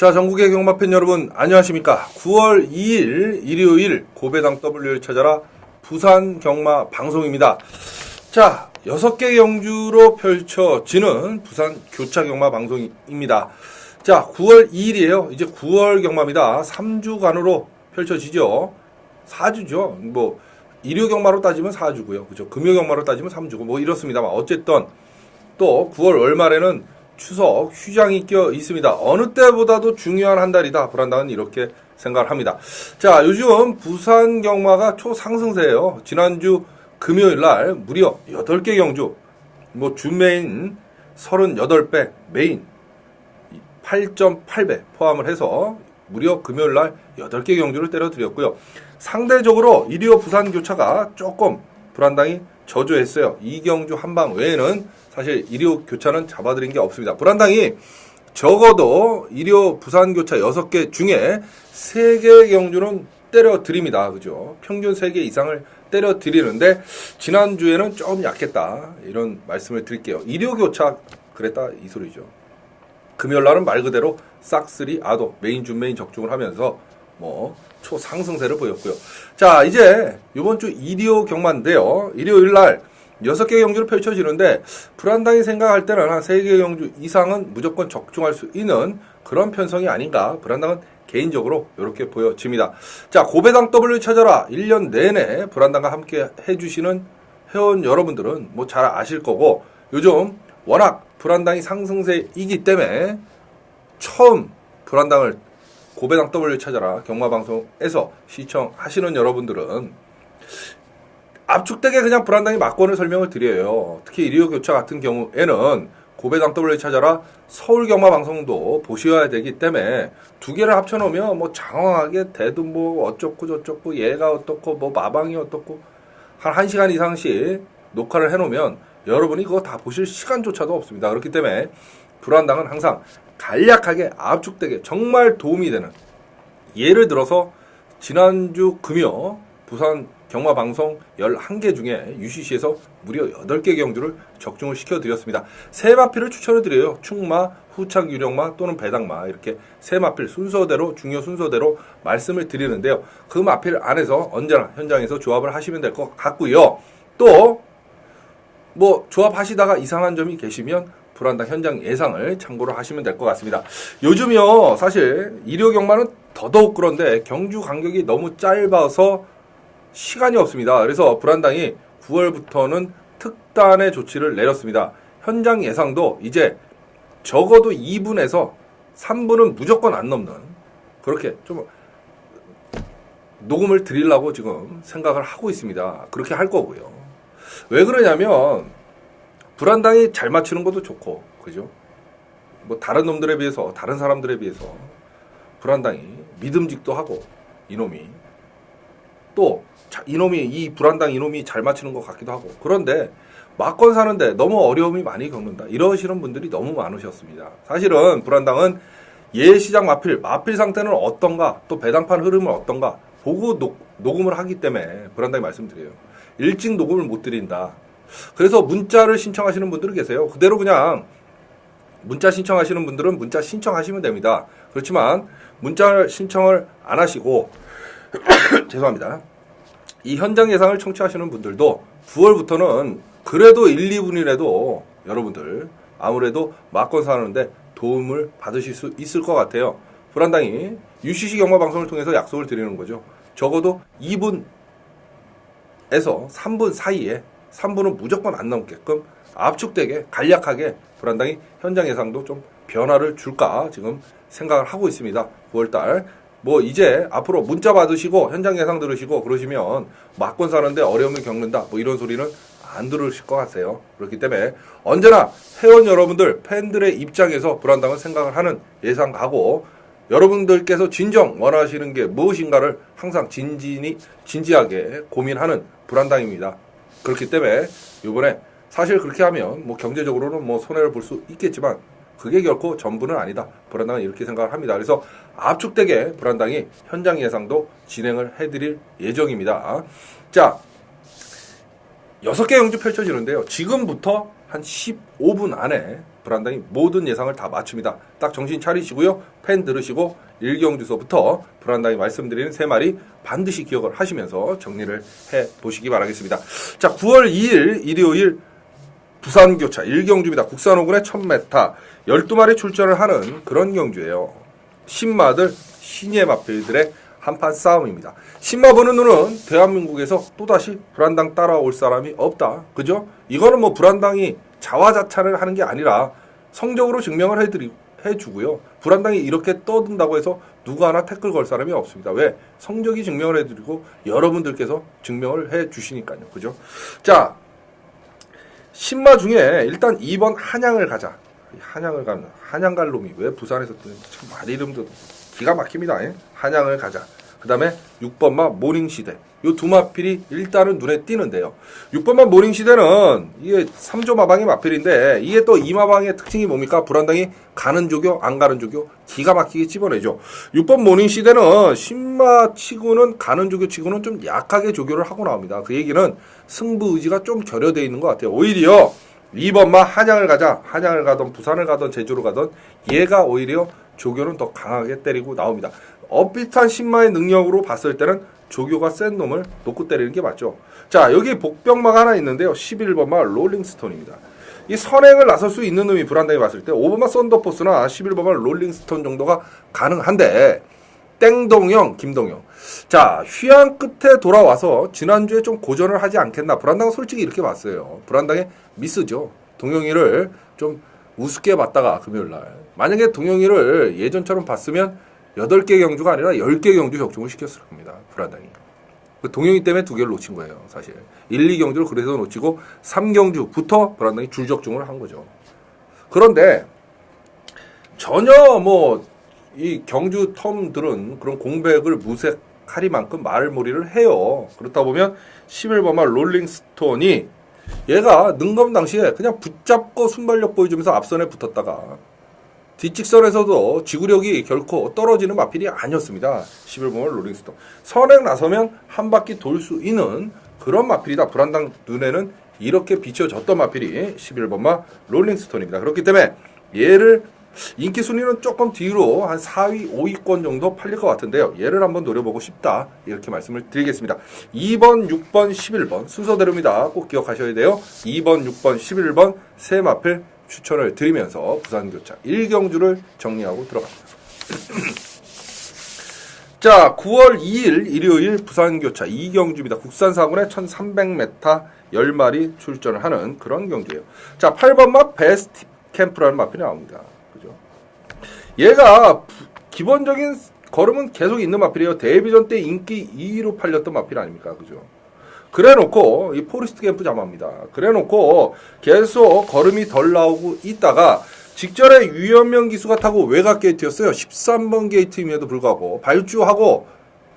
자, 전국의 경마팬 여러분 안녕하십니까. 9월 2일 일요일 고배당 W를 찾아라 부산 경마 방송입니다. 자, 6개 경주로 펼쳐지는 부산 교차 경마 방송입니다. 자, 9월 2일이에요. 이제 9월 경마입니다. 3주간으로 펼쳐지죠. 4주죠. 뭐 일요 경마로 따지면 4주고요. 그죠? 금요 경마로 따지면 3주고 뭐 이렇습니다만 어쨌든 또 9월 월말에는 추석 휴장이 껴 있습니다. 어느 때보다도 중요한 한 달이다. 불안당은 이렇게 생각을 합니다. 자, 요즘 부산 경마가 초상승세예요. 지난주 금요일 날 무려 8개 경주, 뭐 주메인 38배, 메인 8.8배 포함을 해서 무려 금요일 날 8개 경주를 때려드렸고요. 상대적으로 일요 부산 교차가 조금 불안당이 저조했어요. 이 경주 한방 외에는 사실 일요 교차는 잡아드린 게 없습니다. 불안당이 적어도 일요 부산 교차 6개 중에 3개 경주는 때려드립니다. 그죠? 평균 3개 이상을 때려드리는데 지난주에는 좀 약했다. 이런 말씀을 드릴게요. 일요 교차 그랬다 이 소리죠. 금요일 날은 말 그대로 싹쓸이 아도 메인 준메인 적중을 하면서 뭐 초상승세를 보였고요. 자, 이제 이번 주 일요 경마인데요. 일요일 날 6개 경주를 펼쳐지는데 불안당이 생각할 때는 한 3개 경주 이상은 무조건 적중할 수 있는 그런 편성이 아닌가 불안당은 개인적으로 이렇게 보여집니다. 자, 고배당 W를 찾아라 1년 내내 불안당과 함께 해주시는 회원 여러분들은 뭐 잘 아실 거고 요즘 워낙 불안당이 상승세이기 때문에 처음 불안당을 고배당 W를 찾아라 경마방송에서 시청하시는 여러분들은 압축되게 그냥 불안당이 막권을 설명을 드려요. 특히 일요 교차 같은 경우에는 고배당 W를 찾아라 서울 경마 방송도 보셔야 되기 때문에 두 개를 합쳐놓으면 뭐 장황하게 대도 뭐 어쩌고 저쩌고 얘가 어떻고 뭐 마방이 어떻고 한 1시간 이상씩 녹화를 해놓으면 여러분이 그거 다 보실 시간조차도 없습니다. 그렇기 때문에 불안당은 항상 간략하게 압축되게 정말 도움이 되는, 예를 들어서 지난주 금요 부산 경마방송 11개 중에 UCC에서 무려 8개 경주를 적중을 시켜드렸습니다. 세 마필을 추천을 드려요. 충마, 후착, 유령마 또는 배당마 이렇게 세 마필 순서대로 중요 순서대로 말씀을 드리는데요. 그 마필 안에서 언제나 현장에서 조합을 하시면 될 것 같고요. 또 뭐 조합하시다가 이상한 점이 계시면 불안당 현장 예상을 참고로 하시면 될 것 같습니다. 요즘요 사실 일요 경마는 더더욱 그런데 경주 간격이 너무 짧아서 시간이 없습니다. 그래서 불안당이 9월부터는 특단의 조치를 내렸습니다. 현장 예상도 이제 적어도 2분에서 3분은 무조건 안 넘는 그렇게 좀 녹음을 드리려고 지금 생각을 하고 있습니다. 그렇게 할 거고요. 왜 그러냐면 불안당이 잘 맞추는 것도 좋고 그죠? 뭐 다른 놈들에 비해서 다른 사람들에 비해서 불안당이 믿음직도 하고 이놈이 또 이놈이 이 불안당 이놈이 잘 맞추는 것 같기도 하고 그런데 막권 사는데 너무 어려움이 많이 겪는다 이러시는 분들이 너무 많으셨습니다. 사실은 불안당은 예시장 마필 상태는 어떤가 또 배당판 흐름은 어떤가 보고 녹음을 하기 때문에 불안당이 말씀드려요. 일찍 녹음을 못 드린다. 그래서 문자를 신청하시는 분들이 계세요. 그대로 그냥 문자 신청하시는 분들은 문자 신청하시면 됩니다. 그렇지만 문자 신청을 안 하시고 죄송합니다. 이 현장 예상을 청취하시는 분들도 9월부터는 그래도 1, 2분이라도 여러분들 아무래도 막권 사는데 도움을 받으실 수 있을 것 같아요. 불안당이 UCC 경마 방송을 통해서 약속을 드리는 거죠. 적어도 2분에서 3분 사이에 3분은 무조건 안 넘게끔 압축되게 간략하게 불안당이 현장 예상도 좀 변화를 줄까 지금 생각을 하고 있습니다. 9월달 뭐 이제 앞으로 문자 받으시고 현장 예상 들으시고 그러시면 막권 사는데 어려움을 겪는다 뭐 이런 소리는 안 들으실 것 같아요. 그렇기 때문에 언제나 회원 여러분들 팬들의 입장에서 불안당을 생각을 하는 예상하고 여러분들께서 진정 원하시는 게 무엇인가를 항상 진지하게 고민하는 불안당입니다. 그렇기 때문에 이번에 사실 그렇게 하면 뭐 경제적으로는 뭐 손해를 볼 수 있겠지만 그게 결코 전부는 아니다. 불안당은 이렇게 생각을 합니다. 그래서 압축되게 불안당이 현장 예상도 진행을 해드릴 예정입니다. 자, 6개 경주 펼쳐지는데요. 지금부터 한 15분 안에 불안당이 모든 예상을 다 맞춥니다. 딱 정신 차리시고요. 펜 들으시고 1경주서부터 불안당이 말씀드리는 3마리 반드시 기억을 하시면서 정리를 해보시기 바라겠습니다. 자, 9월 2일 일요일 부산교차 1경주입니다. 국산 5군의 1000m 12마리 출전을 하는 그런 경주예요. 신마들, 신예 마필들의 한판 싸움입니다. 신마 보는 눈은 대한민국에서 또다시 불안당 따라올 사람이 없다. 그죠? 이거는 뭐 불안당이 자화자찬을 하는 게 아니라 성적으로 증명을 해주고요. 불안당이 이렇게 떠든다고 해서 누구 하나 태클 걸 사람이 없습니다. 왜? 성적이 증명을 해드리고 여러분들께서 증명을 해주시니까요. 그죠? 자, 신마 중에 일단 2번 한양을 가자. 한양을 가는 한양 갈 놈이 왜 부산에서 뜨는 참 말 이름도 기가 막힙니다. 예? 한양을 가자. 그 다음에 6번마 모닝시대. 요 두 마필이 일단은 눈에 띄는데요. 6번마 모닝시대는 이게 3조 마방의 마필인데 이게 또 이 마방의 특징이 뭡니까? 불안당이 가는 조교 안 가는 조교 기가 막히게 집어내죠. 6번 모닝시대는 신마 치고는 가는 조교 치고는 좀 약하게 조교를 하고 나옵니다. 그 얘기는 승부 의지가 좀 결여되어 있는 것 같아요. 오히려 2번마 한양을 가자. 한양을 가던 부산을 가던 제주로 가던 얘가 오히려 조교는 더 강하게 때리고 나옵니다. 엇비슷한 신마의 능력으로 봤을 때는 조교가 센 놈을 놓고 때리는 게 맞죠. 자, 여기 복병마가 하나 있는데요. 11번마 롤링스톤입니다. 이 선행을 나설 수 있는 놈이 불안당히 봤을 때 5번마 썬더포스나 11번마 롤링스톤 정도가 가능한데 땡동영, 김동영. 자, 휴양 끝에 돌아와서 지난주에 좀 고전을 하지 않겠나. 불안당은 솔직히 이렇게 봤어요. 불안당의 미스죠. 동영이를 좀 우습게 봤다가 금요일날. 만약에 동영이를 예전처럼 봤으면 8개 경주가 아니라 10개 경주 적중을 시켰을 겁니다. 불안당이. 그 동영이 때문에 2개를 놓친 거예요. 사실. 1, 2경주를 그래서 놓치고 3경주부터 불안당이 줄적중을 한 거죠. 그런데 전혀 뭐 이 경주 텀들은 그런 공백을 무색하리만큼 말몰이를 해요. 그렇다 보면 11번마 롤링스톤이 얘가 능검 당시에 그냥 붙잡고 순발력 보여주면서 앞선에 붙었다가 뒷직선에서도 지구력이 결코 떨어지는 마필이 아니었습니다. 11번마 롤링스톤. 선행 나서면 한 바퀴 돌 수 있는 그런 마필이다. 불안당 눈에는 이렇게 비춰졌던 마필이 11번마 롤링스톤입니다. 그렇기 때문에 얘를 인기 순위는 조금 뒤로 한 4위, 5위권 정도 팔릴 것 같은데요. 얘를 한번 노려보고 싶다. 이렇게 말씀을 드리겠습니다. 2번, 6번, 11번 순서대로입니다. 꼭 기억하셔야 돼요. 2번, 6번, 11번 세 마필 추천을 드리면서 부산교차 1경주를 정리하고 들어갑니다. 자, 9월 2일 일요일 부산교차 2경주입니다. 국산 4군에 1300m 10마리 출전을 하는 그런 경주예요. 자, 8번마 베스트 캠프라는 마필이 나옵니다. 얘가 기본적인 걸음은 계속 있는 마필이에요. 데뷔전 때 인기 2위로 팔렸던 마필 아닙니까? 그죠? 그래놓고 이 포리스트 캠프 자마입니다. 그래놓고 계속 걸음이 덜 나오고 있다가 직전에 유현명 기수가 타고 외곽 게이트였어요. 13번 게이트임에도 불구하고 발주하고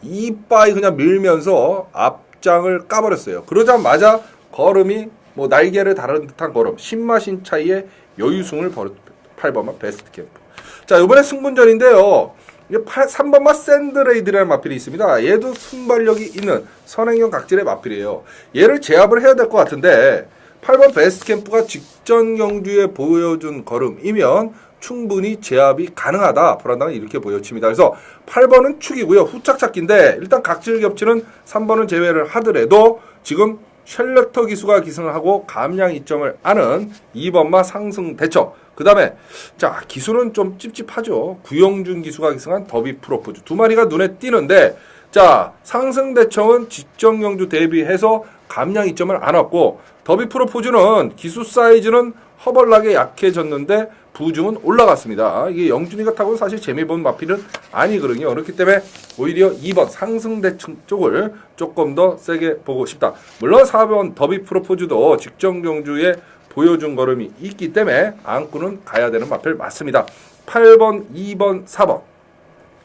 이빠이 그냥 밀면서 앞장을 까버렸어요. 그러자마자 걸음이 뭐 날개를 다른 듯한 걸음, 신마신 차이의 여유승을 벌였 8번마 베스트 캠프. 자, 이번에 승분전인데요. 3번마 샌드레이드라는 마필이 있습니다. 얘도 순발력이 있는 선행형 각질의 마필이에요. 얘를 제압을 해야 될 것 같은데 8번 베스트 캠프가 직전 경주에 보여준 걸음이면 충분히 제압이 가능하다. 불안당은 이렇게 보여집니다. 그래서 8번은 축이고요. 후착 찾기인데 일단 각질 겹치는 3번은 제외를 하더라도 지금 셜렉터 기수가 기승을 하고 감량 이점을 아는 2번마 상승 대처. 그 다음에 자, 기수는 좀 찝찝하죠. 구영준 기수가 기승한 더비 프로포즈. 두 마리가 눈에 띄는데 자, 상승 대처는 직전 경주 대비해서 감량 이점을 안 왔고 더비 프로포즈는 기수 사이즈는 허벌나게 약해졌는데 부중은 올라갔습니다. 이게 영준이가 타고는 사실 재미본 마필은 아니거든요. 그렇기 때문에 오히려 2번 상승대층 쪽을 조금 더 세게 보고 싶다. 물론 4번 더비 프로포즈도 직전 경주에 보여준 걸음이 있기 때문에 안구는 가야 되는 마필 맞습니다. 8번, 2번, 4번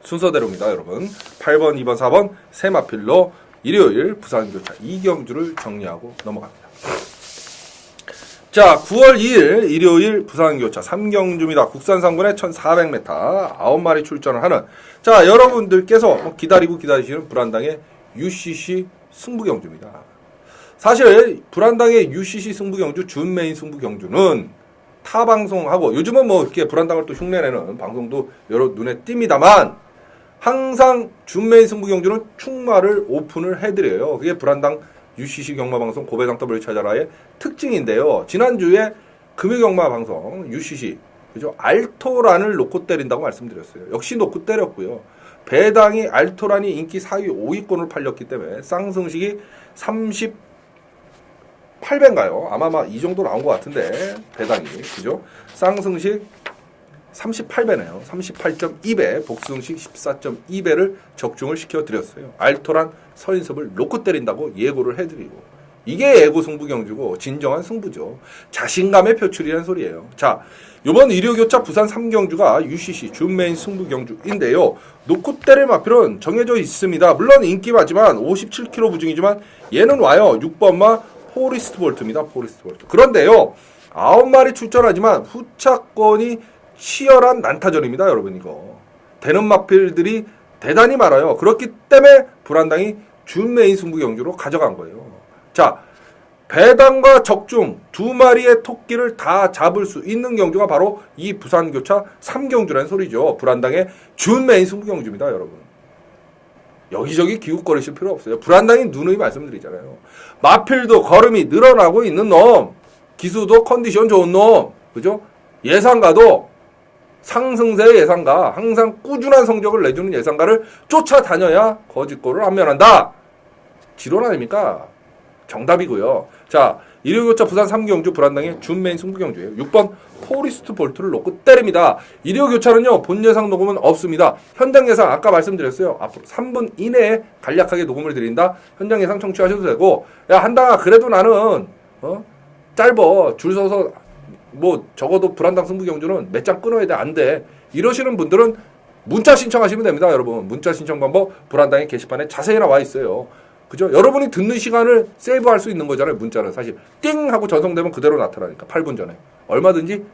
순서대로입니다. 여러분 8번, 2번, 4번 세 마필로 일요일 부산교차 2경주를 정리하고 넘어갑니다. 자, 9월 2일 일요일 부산교차 3경주입니다. 국산 3군에 1400m 9마리 출전을 하는 자, 여러분들께서 기다리시는 불안당의 UCC 승부경주입니다. 사실 불안당의 UCC 승부 경주, 준 메인 승부 경주는 타 방송하고 요즘은 뭐 이렇게 불안당을 또 흉내내는 방송도 여러 눈에 띕니다만 항상 준 메인 승부 경주는 충마를 오픈을 해드려요. 그게 불안당 UCC 경마 방송 고배당 W 찾아라의 특징인데요. 지난주에 금요 경마 방송 UCC 그죠? 알토란을 놓고 때린다고 말씀드렸어요. 역시 놓고 때렸고요. 배당이 알토란이 인기 4위 5위권을 팔렸기 때문에 쌍승식이 38배인가요? 아마 이 정도 나온 것 같은데 배당이 그죠? 쌍승식 38배네요. 38.2배, 복승식 14.2배를 적중을 시켜드렸어요. 알토란 서인섭을 놓고 때린다고 예고를 해드리고 이게 예고 승부 경주고 진정한 승부죠. 자신감의 표출이라는 소리예요. 자, 이번 일요교차 부산 3경주가 UCC 준메인 승부 경주인데요. 놓고 때릴 마필은 정해져 있습니다. 물론 인기 많지만 57kg 부중이지만 얘는 와요. 6번마 포리스트 볼트입니다. 포리스트 볼트. 그런데요. 9마리 출전하지만 후차권이 치열한 난타전입니다. 여러분 이거. 되는 마필들이 대단히 많아요. 그렇기 때문에 불안당이 준메인 승부 경주로 가져간 거예요. 자, 배당과 적중 두 마리의 토끼를 다 잡을 수 있는 경주가 바로 이 부산교차 3경주라는 소리죠. 불안당의 준메인 승부 경주입니다. 여러분. 여기저기 기웃거리실 필요 없어요. 불안당이 누누이 말씀드리잖아요. 마필도 걸음이 늘어나고 있는 놈, 기수도 컨디션 좋은 놈, 그죠? 예상가도 상승세의 예상가, 항상 꾸준한 성적을 내주는 예상가를 쫓아다녀야 거짓골을 안 면한다. 지론 아닙니까? 정답이고요. 자, 일요교차 부산 3경주 불안당의 준메인 승부경주예요. 6번 포리스트 볼트를 놓고 때립니다. 일요교차는요. 본 예상 녹음은 없습니다. 현장 예상 아까 말씀드렸어요. 앞으로 3분 이내에 간략하게 녹음을 드린다. 현장 예상 청취하셔도 되고 야 한당아 그래도 나는 짧어 줄 서서 뭐 적어도 불안당 승부경주는 몇 장 끊어야 돼 안 돼. 이러시는 분들은 문자 신청하시면 됩니다. 여러분 문자 신청 방법 불안당의 게시판에 자세히 나와 있어요. 그죠? 여러분이 듣는 시간을 세이브할 수 있는 거잖아요. 문자는 사실 띵 하고 전송되면 그대로 나타나니까 8분 전에 얼마든지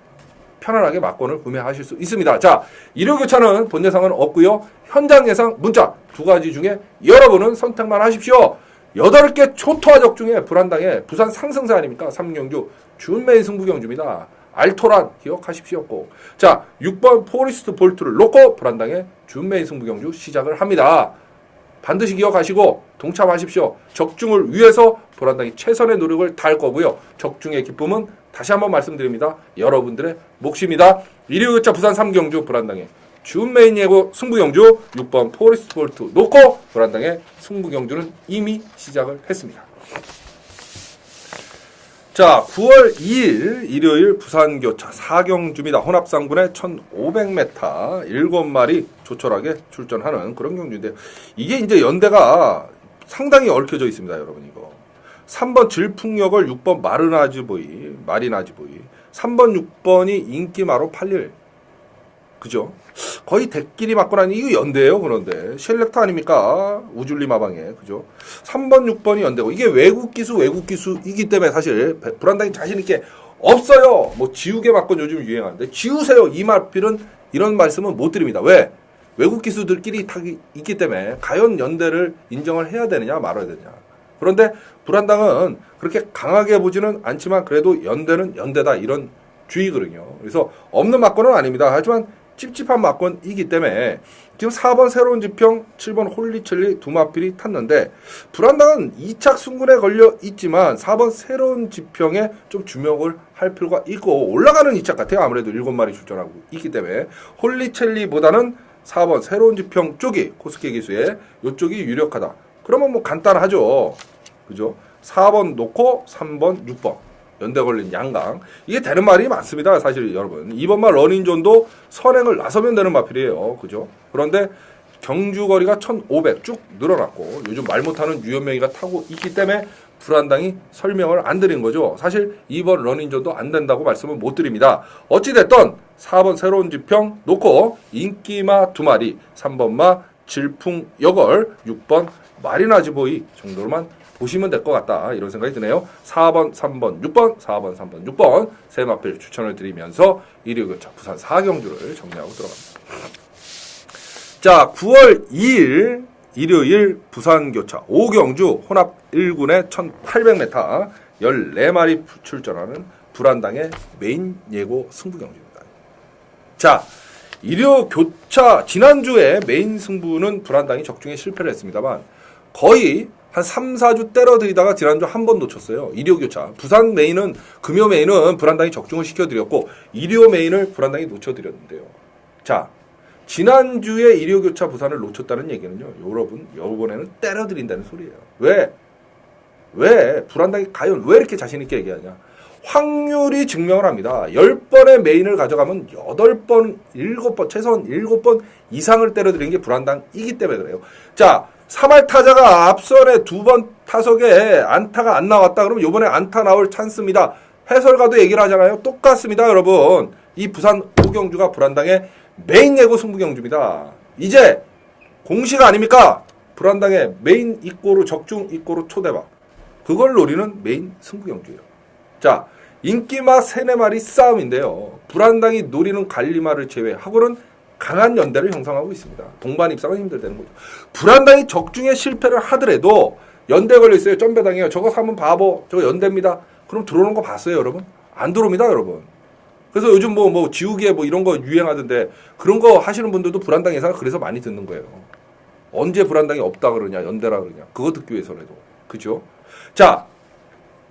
편안하게 막권을 구매하실 수 있습니다. 자, 일요교차는 본 예상은 없고요. 현장 예상 문자 두 가지 중에 여러분은 선택만 하십시오. 8개 초토화적 중에 불안당의 부산 상승세 아닙니까? 3경주 준메인 승부경주입니다. 알토란 기억하십시오. 자, 6번 포리스트 볼트를 놓고 불안당의 준메인 승부경주 시작을 합니다. 반드시 기억하시고 동참하십시오. 적중을 위해서 불안당이 최선의 노력을 다할 거고요. 적중의 기쁨은 다시 한번 말씀드립니다. 여러분들의 몫입니다. 일요일차 부산 3경주 불안당의 준메인 예고 승부경주 6번 포리스트 볼트 놓고 불안당의 승부경주는 이미 시작을 했습니다. 자, 9월 2일 일요일 부산교차 4경주입니다. 혼합상분의 1500m 7마리 조촐하게 출전하는 그런 경주인데요. 이게 이제 연대가 상당히 얽혀져 있습니다. 여러분 이거. 3번 질풍여걸 6번 마리나즈보이 3번 6번이 인기마로 81 그죠? 거의 대끼리 맞고 나니 이거 연대예요. 그런데 셀렉터 아닙니까? 우줄리 마방에 그죠? 3번 6번이 연대고 이게 외국 기수이기 때문에 사실 불안당이 자신 있게 없어요. 뭐 지우개 맞건 요즘 유행하는데 지우세요. 이 말필은 이런 말씀은 못 드립니다. 왜? 외국 기수들끼리 타기 있기 때문에 과연 연대를 인정을 해야 되느냐 말아야 되느냐. 그런데 불안당은 그렇게 강하게 보지는 않지만 그래도 연대는 연대다 이런 주의거든요. 그래서 없는 막건은 아닙니다. 하지만 찝찝한 막건이기 때문에 지금 4번 새로운 지평, 7번 홀리첼리 두 마필이 탔는데 불안당은 2착 순군에 걸려 있지만 4번 새로운 지평에 좀 주목을 할 필요가 있고 올라가는 2착 같아요. 아무래도 7마리 출전하고 있기 때문에 홀리첼리보다는 4번 새로운 지평 쪽이 코스케 기수에 이쪽이 유력하다. 그러면 뭐 간단하죠. 그죠? 4번 놓고 3번, 6번. 연대 걸린 양강. 이게 되는 말이 많습니다. 사실 여러분. 2번마 러닝존도 선행을 나서면 되는 마필이에요. 그죠? 그런데 경주거리가 1500 쭉 늘어났고 요즘 말 못하는 유연명이가 타고 있기 때문에 불안당이 설명을 안 드린 거죠. 사실 2번 러닝존도 안 된다고 말씀을 못 드립니다. 어찌됐든 4번 새로운 지평 놓고 인기마 2마리 3번마 질풍여걸 6번 마리나즈보이 정도로만 보시면 될 것 같다. 이런 생각이 드네요. 4번, 3번, 6번, 4번, 3번, 6번 세 마필 추천을 드리면서 일요일교차 부산 4경주를 정리하고 들어갑니다. 자, 9월 2일 일요일 부산교차 5경주 혼합 1군의 1800m 14마리 출전하는 불안당의 메인 예고 승부 경주입니다. 자, 일요 교차 지난주에 메인 승부는 불안당이 적중에 실패를 했습니다만 거의 한 3, 4주 때려들이다가 지난주 한 번 놓쳤어요. 일요 교차. 부산 메인은 금요 메인은 불안당이 적중을 시켜드렸고 일요 메인을 불안당이 놓쳐드렸는데요. 자, 지난주에 일요 교차 부산을 놓쳤다는 얘기는요. 여러분, 이번에는 때려드린다는 소리예요. 왜 불안당이 과연 왜 이렇게 자신 있게 얘기하냐? 확률이 증명을 합니다. 10번의 메인을 가져가면 8번, 7번, 최소한 7번 이상을 때려드리는 게 불안당이기 때문에 그래요. 자, 3할 타자가 앞선에 2번 타석에 안타가 안 나왔다. 그러면 이번에 안타 나올 찬스입니다. 해설가도 얘기를 하잖아요. 똑같습니다, 여러분. 이 부산 5경주가 불안당의 메인 예고 승부 경주입니다. 이제 공식 아닙니까? 불안당의 메인 입고로 적중 입고로 초대박. 그걸 노리는 메인 승부 경주예요. 자, 인기마 3-4마리 싸움인데요. 불안당이 노리는 갈리마를 제외하고는 강한 연대를 형성하고 있습니다. 동반 입상은 힘들다는 거죠. 불안당이 적중에 실패를 하더라도 연대 걸려있어요. 점배당이에요. 저거 사면 바보. 저거 연대입니다. 그럼 들어오는 거 봤어요, 여러분? 안 들어옵니다, 여러분. 그래서 요즘 뭐 지우개 뭐 이런 거 유행하던데 그런 거 하시는 분들도 불안당 예상을 그래서 많이 듣는 거예요. 언제 불안당이 없다 그러냐, 연대라 그러냐. 그거 듣기 위해서라도. 그죠? 자,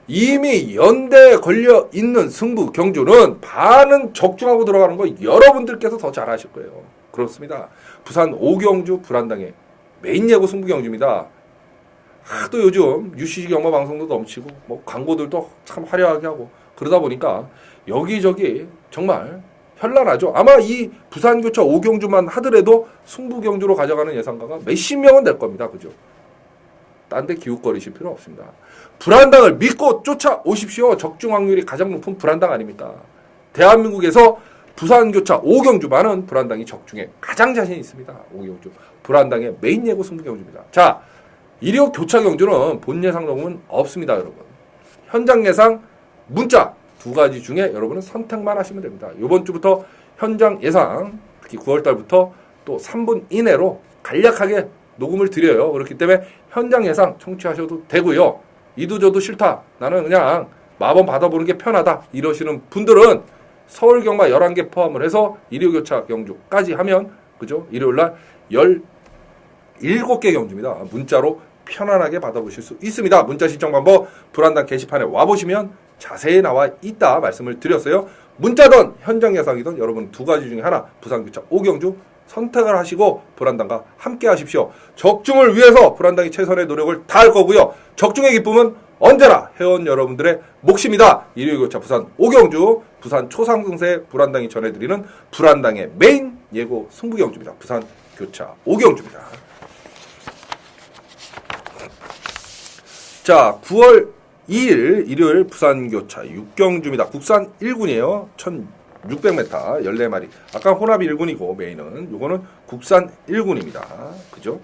이미 연대에 걸려 있는 승부 경주는 반은 적중하고 들어가는 거 여러분들께서 더 잘 아실 거예요. 그렇습니다. 부산 5경주 불안당의 메인 예고 승부 경주입니다. 또 요즘 UCG 경마 방송도 넘치고 뭐 광고들도 참 화려하게 하고 그러다 보니까 여기저기 정말 현란하죠. 아마 이 부산교차 5경주만 하더라도 승부 경주로 가져가는 예상가가 몇십 명은 될 겁니다. 그죠? 딴 데 기웃거리실 필요 없습니다. 불안당을 믿고 쫓아오십시오. 적중 확률이 가장 높은 불안당 아닙니까? 대한민국에서 부산교차 5경주만은 불안당이 적중에 가장 자신 있습니다. 5경주. 불안당의 메인 예고 승부 경주입니다. 자, 일요 교차 경주는 본 예상 녹음은 없습니다, 여러분. 현장 예상 문자 2가지 중에 여러분은 선택만 하시면 됩니다. 이번 주부터 현장 예상, 특히 9월달부터 또 3분 이내로 간략하게 녹음을 드려요. 그렇기 때문에 현장 예상 청취하셔도 되고요. 이도저도 싫다. 나는 그냥 마법 받아보는 게 편하다. 이러시는 분들은 서울경마 11개 포함을 해서 일요교차 경주까지 하면 그죠? 일요일날 17개 경주입니다. 문자로 편안하게 받아보실 수 있습니다. 문자 신청 방법 불안당 게시판에 와보시면 자세히 나와 있다 말씀을 드렸어요. 문자든 현장 예상이든 여러분 2가지 중에 하나 부산교차 5경주 선택을 하시고 불안당과 함께 하십시오. 적중을 위해서 불안당이 최선의 노력을 다할 거고요. 적중의 기쁨은 언제나 회원 여러분들의 몫입니다. 일요교차 부산 5경주 부산 초상승세 불안당이 전해드리는 불안당의 메인 예고 승부경주입니다. 부산교차 5경주입니다. 자, 9월 2일 일요일 부산교차 6경주입니다. 국산 1군이에요. 1600m 14마리. 아까 혼합 1군이고 메인은 요거는 국산 1군입니다. 그죠?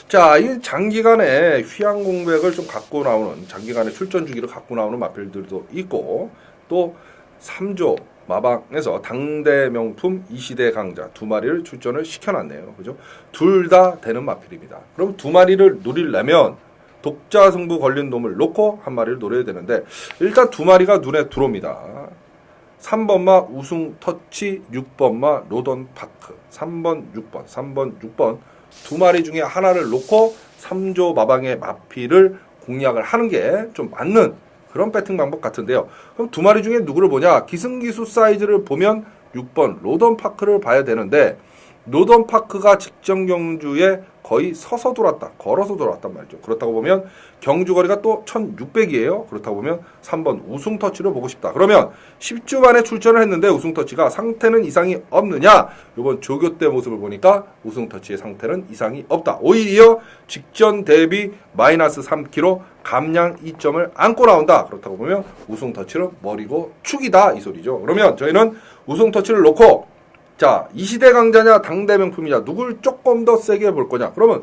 자, 이 장기간의 휘황 공백을 좀 갖고 나오는 장기간의 출전 주기를 갖고 나오는 마필들도 있고 또 3조 마방에서 당대 명품 이시대 강자 2마리를 출전을 시켜놨네요. 그죠? 둘 다 되는 마필입니다. 그럼 2마리를 노리려면 독자 승부 걸린 놈을 놓고 1마리를 노려야 되는데 일단 2마리가 눈에 들어옵니다. 3번마 우승 터치, 6번마 로던 파크, 3번, 6번, 3번, 6번 2마리 중에 하나를 놓고 3조 마방의 마필을 공략을 하는 게 좀 맞는 그런 배팅 방법 같은데요. 그럼 2마리 중에 누구를 보냐? 기승기수 사이즈를 보면 6번 로던 파크를 봐야 되는데 로던 파크가 직전 경주에 거의 서서 돌았다, 걸어서 돌았단 말이죠. 그렇다고 보면 경주 거리가 또 1600이에요. 그렇다고 보면 3번 우승 터치를 보고 싶다. 그러면 10주 만에 출전을 했는데 우승 터치가 상태는 이상이 없느냐? 이번 조교 때 모습을 보니까 우승 터치의 상태는 이상이 없다. 오히려 직전 대비 마이너스 3kg 감량 2점을 안고 나온다. 그렇다고 보면 우승 터치는 머리고 축이다 이 소리죠. 그러면 저희는 우승 터치를 놓고 자, 이시대 강자냐 당대 명품이냐 누굴 조금 더 세게 볼 거냐. 그러면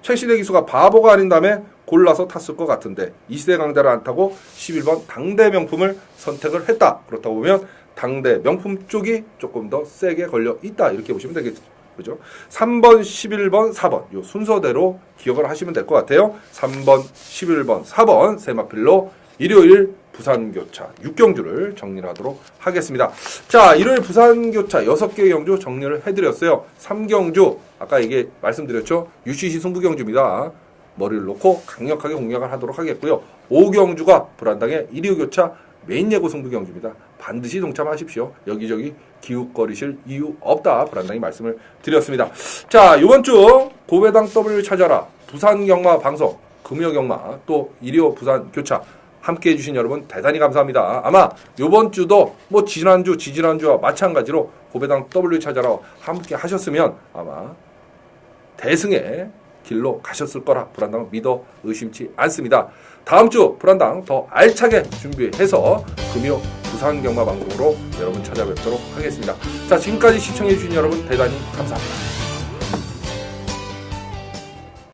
최시대 기수가 바보가 아닌 다음에 골라서 탔을 것 같은데 이시대 강자를 안 타고 11번 당대 명품을 선택을 했다. 그렇다고 보면 당대 명품 쪽이 조금 더 세게 걸려 있다. 이렇게 보시면 그죠? 3번, 11번, 4번 요 순서대로 기억을 하시면 될 것 같아요. 3번, 11번, 4번 세마필로 일요일 부산교차 6경주를 정리를 하도록 하겠습니다. 자, 일요일 부산교차 6개의 경주 정리를 해드렸어요. 3경주 아까 이게 말씀드렸죠. UCC 승부경주입니다. 머리를 놓고 강력하게 공략을 하도록 하겠고요. 5경주가 불안당의 1.25교차 메인 예고 승부경주입니다. 반드시 동참하십시오. 여기저기 기웃거리실 이유 없다. 불안당히 말씀을 드렸습니다. 자, 이번 주 고배당 W 찾아라 부산경마 방송 금요경마 또 1.25 부산교차 함께 해주신 여러분 대단히 감사합니다. 아마 이번 주도 뭐 지난주, 지지난주와 마찬가지로 고배당 W 찾아라 함께 하셨으면 아마 대승의 길로 가셨을 거라 불안당 믿어 의심치 않습니다. 다음 주 불안당 더 알차게 준비해서 금요 부산경마 방송으로 여러분 찾아뵙도록 하겠습니다. 자, 지금까지 시청해주신 여러분 대단히 감사합니다.